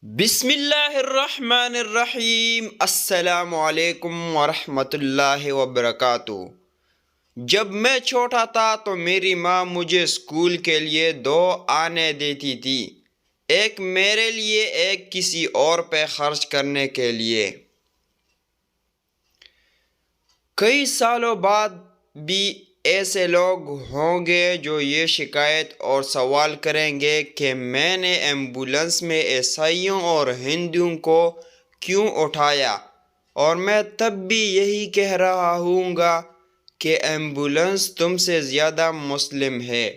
بسم اللہ الرحمن الرحیم۔ السلام علیکم ورحمۃ اللہ وبرکاتہ۔ جب میں چھوٹا تھا تو میری ماں مجھے اسکول کے لیے 2 آنے دیتی تھی، ایک میرے لیے ایک کسی اور پہ خرچ کرنے کے لیے۔ کئی سالوں بعد بھی ایسے لوگ ہوں گے جو یہ شکایت اور سوال کریں گے کہ میں نے ایمبولنس میں عیسائیوں اور ہندوؤں کو کیوں اٹھایا، اور میں تب بھی یہی کہہ رہا ہوں گا کہ ایمبولنس تم سے زیادہ مسلم ہے۔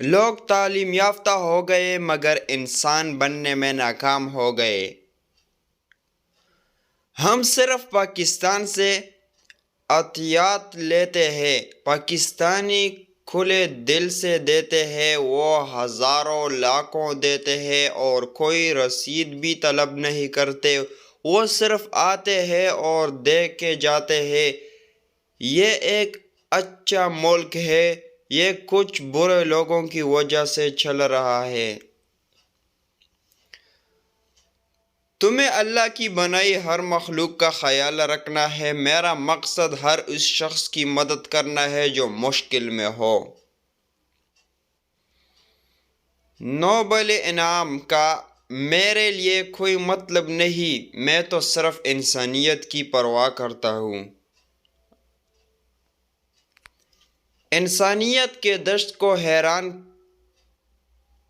لوگ تعلیم یافتہ ہو گئے مگر انسان بننے میں ناکام ہو گئے۔ ہم صرف پاکستان سے عطیات لیتے ہیں، پاکستانی کھلے دل سے دیتے ہیں، وہ ہزاروں لاکھوں دیتے ہیں اور کوئی رسید بھی طلب نہیں کرتے، وہ صرف آتے ہیں اور دے کے جاتے ہیں۔ یہ ایک اچھا ملک ہے، یہ کچھ برے لوگوں کی وجہ سے چل رہا ہے۔ تمہیں اللہ کی بنائی ہر مخلوق کا خیال رکھنا ہے، میرا مقصد ہر اس شخص کی مدد کرنا ہے جو مشکل میں ہو۔ نوبل انعام کا میرے لیے کوئی مطلب نہیں، میں تو صرف انسانیت کی پرواہ کرتا ہوں۔ انسانیت کے دشت کو حیران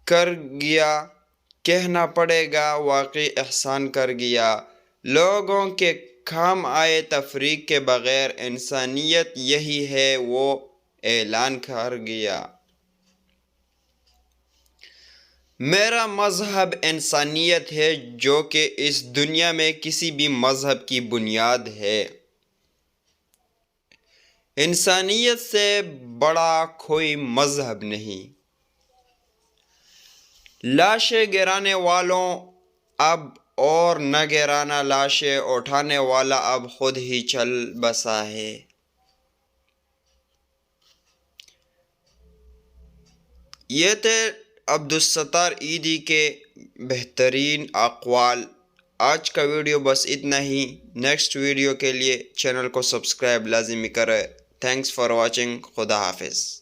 کر گیا، کہنا پڑے گا واقعی احسان کر گیا۔ لوگوں کے کام آئے تفریق کے بغیر، انسانیت یہی ہے، وہ اعلان کر گیا۔ میرا مذہب انسانیت ہے، جو کہ اس دنیا میں کسی بھی مذہب کی بنیاد ہے۔ انسانیت سے بڑا کوئی مذہب نہیں۔ لاشیں گرانے والوں اب اور نہ گرانا، لاشیں اٹھانے والا اب خود ہی چل بسا ہے۔ یہ تھے عبدالستار عیدی کے بہترین اقوال۔ آج کا ویڈیو بس اتنا ہی۔ نیکسٹ ویڈیو کے لیے چینل کو سبسکرائب لازمی کریں۔ Thanks for watching. خدا حافظ۔